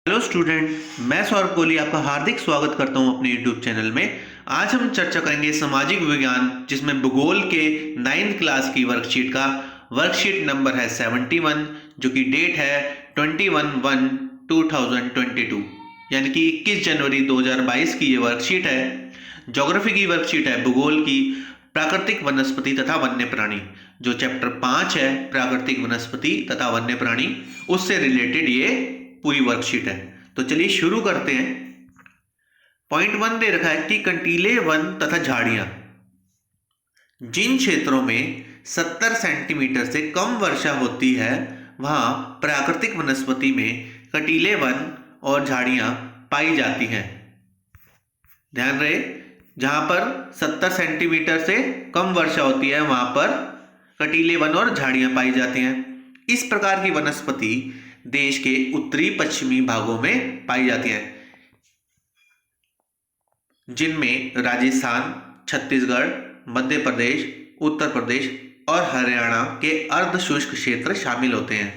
Hello student, मैं सौरभ कोहली आपका हार्दिक स्वागत करता हूं अपने यूट्यूब चैनल में। आज हम चर्चा करेंगे सामाजिक विज्ञान, जिसमें भूगोल के 9th क्लास की वर्कशीट का वर्कशीट नंबर है 71, जो कि डेट है 21/1/2022, यानी कि 21 जनवरी 2022 की ये वर्कशीट है। ज्योग्राफी की वर्कशीट है भूगोल की प्राकृतिक वनस्पति तथा वन्य प्राणी। जो चैप्टर 5 है प्राकृतिक वनस्पति तथा वन्य प्राणी, उससे रिलेटेड ये पूरी वर्कशीट है। तो चलिए शुरू करते हैं। पॉइंट 1 दे रखा है कि कंटीले वन तथा झाड़ियां। जिन क्षेत्रों में 70 सेंटीमीटर से कम वर्षा होती है, वहां प्राकृतिक वनस्पति में कंटीले वन और झाड़ियां पाई जाती हैं। ध्यान रहे, जहां पर 70 सेंटीमीटर से कम वर्षा होती है, वहां पर कंटीले वन और झाड़ियां पाई जाती हैं। इस प्रकार की वनस्पति देश के उत्तरी पश्चिमी भागों में पाई जाती है, जिनमें राजस्थान, छत्तीसगढ़, मध्य प्रदेश, उत्तर प्रदेश और हरियाणा के अर्धशुष्क क्षेत्र शामिल होते हैं।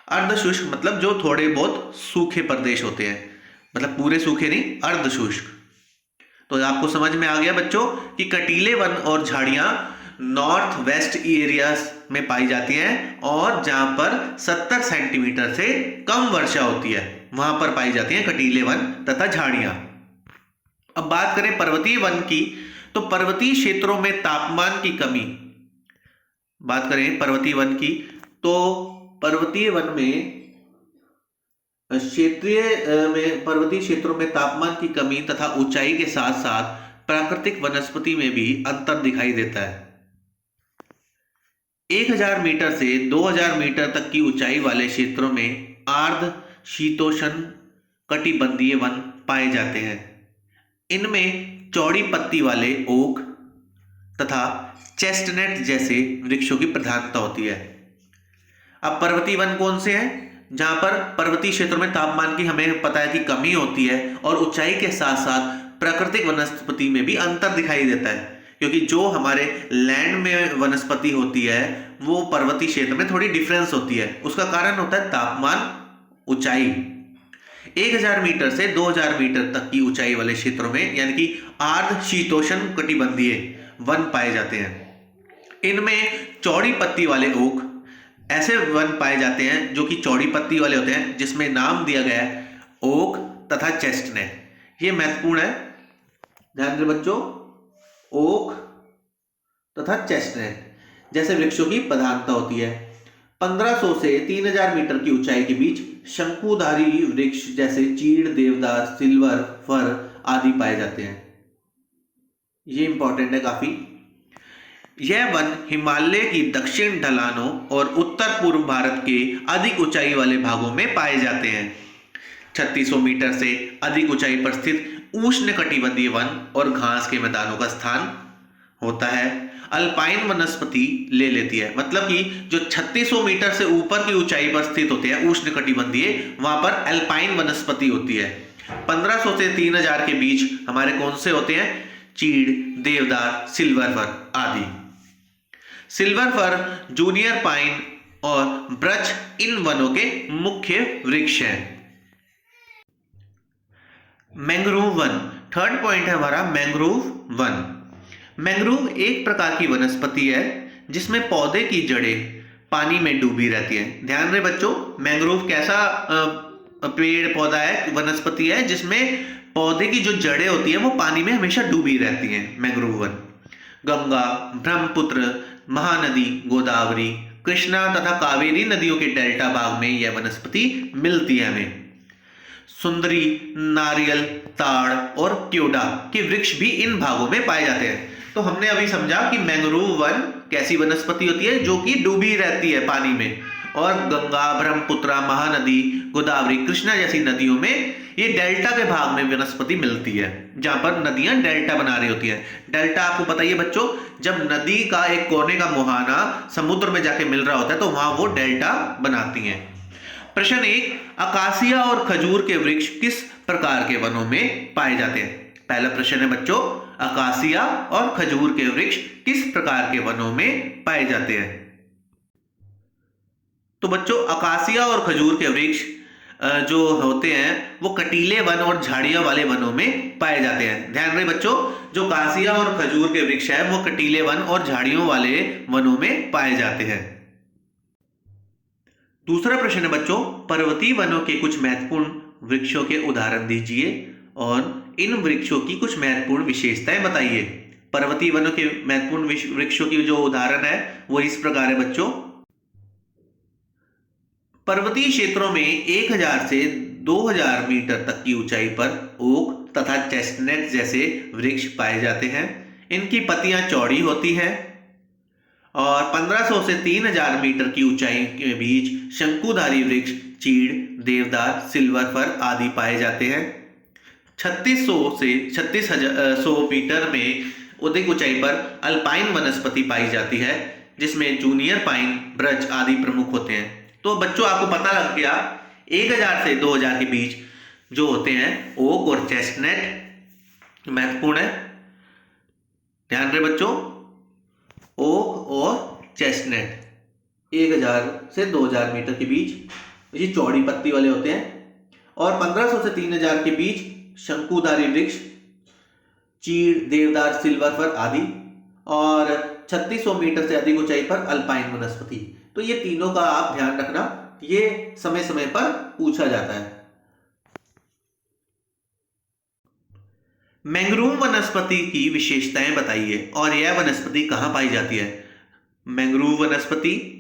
अर्धशुष्क मतलब जो थोड़े बहुत सूखे प्रदेश होते हैं, मतलब पूरे सूखे नहीं, अर्धशुष्क। तो आपको समझ में आ गया बच्चों कि कंटीले वन और झाड़ियां नॉर्थ वेस्ट एरियाज में पाई जाती हैं, और जहां पर 70 सेंटीमीटर से कम वर्षा होती है, वहां पर पाई जाती हैं कंटीले वन तथा झाड़ियां। अब बात करें पर्वतीय वन की, तो पर्वतीय क्षेत्रों में तापमान की कमी। बात करें पर्वतीय वन की, तो पर्वतीय वन में पर्वतीय क्षेत्रों में तापमान की कमी तथा ऊंचाई के साथ साथ प्राकृतिक वनस्पति में भी अंतर दिखाई देता है। 1000 मीटर से 2000 मीटर तक की ऊंचाई वाले क्षेत्रों में आर्द्र शीतोष्ण कटिबंधीय वन पाए जाते हैं। इनमें चौड़ी पत्ती वाले ओक तथा चेस्टनट जैसे वृक्षों की प्रधानता होती है। अब पर्वतीय वन कौन से हैं? जहां पर पर्वतीय क्षेत्रों में तापमान की हमें पता है कि कमी होती है, और ऊंचाई के साथ साथ प्राकृतिक वनस्पति में भी अंतर दिखाई देता है, क्योंकि जो हमारे लैंड में वनस्पति होती है वो पर्वतीय क्षेत्र में थोड़ी डिफरेंस होती है। उसका कारण होता है तापमान, ऊंचाई। 1000 मीटर से 2000 मीटर तक की ऊंचाई वाले क्षेत्रों में, यानी कि आर्द्र शीतोष्ण कटिबंधीय वन पाए जाते हैं। इनमें चौड़ी पत्ती वाले ओक ऐसे वन पाए जाते हैं जो कि चौड़ी पत्ती वाले होते हैं, जिसमें नाम दिया गया है ओक तथा चेस्टनट। ये महत्वपूर्ण है, ध्यान दें बच्चों। ओक तथा चेस्टनट जैसे वृक्षों की प्रधानता होती है। 1500 से 3000 मीटर की ऊंचाई के बीच शंकुधारी वृक्ष जैसे चीड़, देवदार, सिल्वर फर आदि पाए जाते हैं। ये इंपॉर्टेंट है काफी। यह वन हिमालय की दक्षिण ढलानों और उत्तर पूर्व भारत के अधिक ऊंचाई वाले भागों में पाए जाते हैं। 3600 मीटर से अधिक ऊंचाई पर स्थित उष्णकटिबंधीय वन और घास के मैदानों का स्थान होता है। अल्पाइन वनस्पति ले लेती है, मतलब कि जो 3600 मीटर से ऊपर की ऊंचाई पर स्थित होते हैं उष्णकटिबंधीय, वहां पर अल्पाइन वनस्पति होती है। 1500 से 3000 के बीच हमारे कौन से होते हैं? चीड़, देवदार, सिल्वर फर आदि। सिल्वर फर, जूनियर पाइन और ब्रच इन वनों के मुख्य वृक्ष हैं। मैंग्रोव वन, थर्ड पॉइंट है हमारा मैंग्रोव वन। मैंग्रोव एक प्रकार की वनस्पति है जिसमें पौधे की जड़ें पानी में डूबी रहती हैं। ध्यान रहे बच्चों, मैंग्रोव कैसा पेड़ पौधा है, वनस्पति है, जिसमें पौधे की जो जड़ें होती हैं वो पानी में हमेशा डूबी रहती हैं। मैंग्रोव वन गंगा, ब्रह्मपुत्र, महानदी, गोदावरी, कृष्णा तथा कावेरी नदियों के डेल्टा भाग में यह वनस्पति मिलती है हमें। सुंदरी, नारियल, ताड़ और क्योडा के वृक्ष भी इन भागों में पाए जाते हैं। तो हमने अभी समझा कि मैंग्रोव वन कैसी वनस्पति होती है, जो कि डूबी रहती है पानी में, और गंगा, ब्रह्मपुत्र, महानदी, गोदावरी, कृष्णा जैसी नदियों में ये डेल्टा के भाग में वनस्पति मिलती है, जहां पर नदियां डेल्टा बना रही होती हैं। डेल्टा आपको पता ही है बच्चों, जब नदी का एक कोने का मुहाना समुद्र में जाके मिल रहा होता है तो वहां वो डेल्टा बनाती हैं। प्रश्न 1, अकासिया और खजूर के वृक्ष किस प्रकार के वनों में पाए जाते हैं? पहला प्रश्न है बच्चों, अकासिया और खजूर के वृक्ष किस प्रकार के वनों में पाए जाते हैं? तो बच्चों, अकासिया और खजूर के वृक्ष जो होते हैं वो कटीले वन और झाड़ियों वाले वनों में पाए जाते हैं। ध्यान रहे बच्चों, जो कासिया और खजूर के वृक्ष है वो कटीले वन और झाड़ियों वाले वनों में पाए जाते हैं। दूसरा प्रश्न है बच्चों, पर्वतीय वनों के कुछ महत्वपूर्ण वृक्षों के उदाहरण दीजिए और इन वृक्षों की कुछ महत्वपूर्ण विशेषताएं बताइए। पर्वतीय वनों के महत्वपूर्ण वृक्षों की जो उदाहरण है वो इस प्रकार है बच्चों। पर्वतीय क्षेत्रों में 1000 से 2000 मीटर तक की ऊंचाई पर ओक तथा चेस्टनट जैसे वृक्ष पाए जाते हैं। इनकी पत्तियां चौड़ी होती है और 1500 से 3000 मीटर की ऊंचाई के बीच शंकुधारी वृक्ष चीड़, देवदार, सिल्वर फर आदि पाए जाते हैं। 3600 से 3600 मीटर में अधिक ऊंचाई पर अल्पाइन वनस्पति पाई जाती है, जिसमें जूनियर पाइन, ब्रज आदि प्रमुख होते हैं। तो बच्चों आपको पता लग गया 1000 से 2000 के बीच जो होते हैं ओक और चेस्टनट महत्वपूर्ण है। ध्यान रहे बच्चों, ओक और चेस्टनट 1000 से 2000 मीटर के बीच ये चौड़ी पत्ती वाले होते हैं और 1500 से 3000 के बीच शंकुधारी वृक्ष चीड़, देवदार, सिल्वर फर आदि और 3600 मीटर से अधिक ऊंचाई पर अल्पाइन वनस्पति। तो ये तीनों का आप ध्यान रखना, ये समय समय पर पूछा जाता है। मैंग्रोव वनस्पति की विशेषताएं बताइए और यह वनस्पति कहां पाई जाती है। मैंग्रोव वनस्पति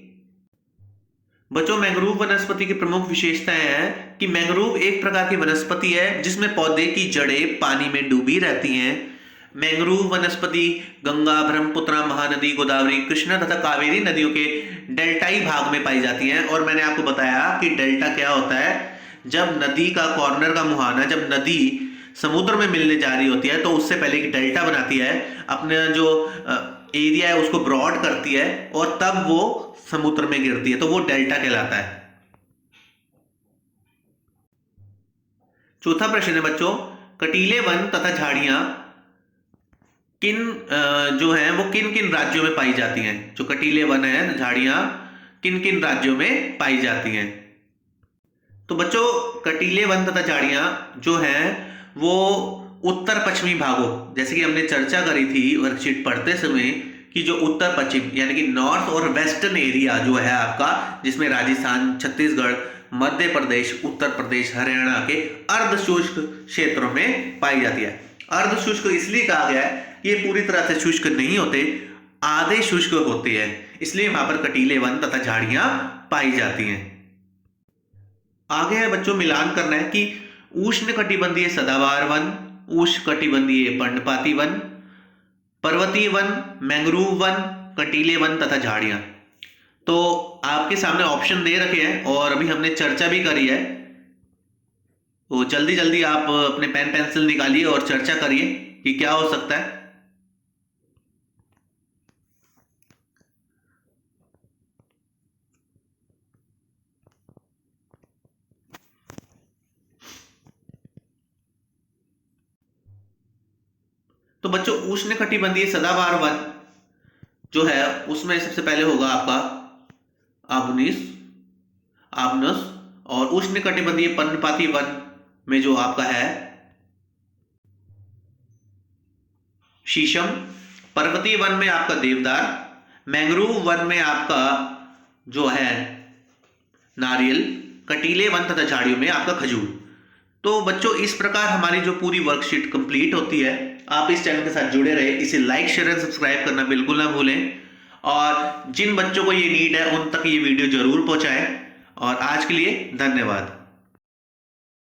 बच्चों, मैंग्रोव वनस्पति की प्रमुख विशेषताएं हैं कि मैंग्रोव एक प्रकार की वनस्पति है जिसमें पौधे की जड़ें पानी में डूबी रहती हैं। मैंग्रोव वनस्पति गंगा, ब्रह्मपुत्र, महानदी, गोदावरी, कृष्णा तथा कावेरी नदियों के डेल्टाई भाग में पाई जाती हैं। और मैंने आपको बताया कि डेल्टा क्या होता है, जब नदी का कॉर्नर का मुहाना, जब नदी समुद्र में मिलने जा रही होती है तो उससे पहले एक डेल्टा बनाती है, अपने जो एरिया है उसको ब्रॉड करती है और तब वो समुद्र में गिरती है, तो वो डेल्टा कहलाता है। चौथा प्रश्न है बच्चों, कटीले वन तथा झाड़ियां जो हैं वो किन किन राज्यों में पाई जाती हैं। जो कटीले वन है, झाड़ियां किन किन राज्यों में पाई जाती हैं। तो बच्चों, कटीले वन तथा झाड़ियां जो हैं वो उत्तर पश्चिमी भागों, जैसे कि हमने चर्चा करी थी वर्कशीट पढ़ते समय कि जो उत्तर पश्चिम यानी कि नॉर्थ और वेस्टर्न एरिया जो है आपका, जिसमें राजस्थान, छत्तीसगढ़, मध्य प्रदेश, उत्तर प्रदेश, हरियाणा के अर्धशुष्क क्षेत्रों में पाई जाती है। अर्धशुष्क इसलिए कहा गया है कि ये पूरी तरह से शुष्क नहीं होते, आधे शुष्क होते हैं, इसलिए वहां पर कटीले वन तथा झाड़ियां पाई जाती हैं। आगे है बच्चों, मिलान करना है कि उष्णकटिबंधीय सदाबहार वन, उष्णकटिबंधीय पर्णपाती वन, पर्वतीय वन, मैंग्रोव वन, कटीले वन तथा झाड़ियां। तो आपके सामने ऑप्शन दे रखे हैं और अभी हमने चर्चा भी करी है, तो जल्दी जल्दी आप अपने पेन पेंसिल निकालिए और चर्चा करिए कि क्या हो सकता है। तो बच्चों, उष्णकटिबंधीय सदाबहार वन जो है उसमें सबसे पहले होगा आपका आबनस, और उष्णकटिबंधीय पर्णपाती वन में जो आपका है शीशम, पर्वतीय वन में आपका देवदार, मैंग्रोव वन में आपका जो है नारियल, कटीले वन तथा झाड़ियों में आपका खजूर। तो बच्चों, इस प्रकार हमारी जो पूरी वर्कशीट कंप्लीट होती है। आप इस चैनल के साथ जुड़े रहे, इसे लाइक, शेयर एंड सब्सक्राइब करना बिल्कुल ना भूलें और जिन बच्चों को ये नीड है उन तक ये वीडियो जरूर पहुंचाएं। और आज के लिए धन्यवाद।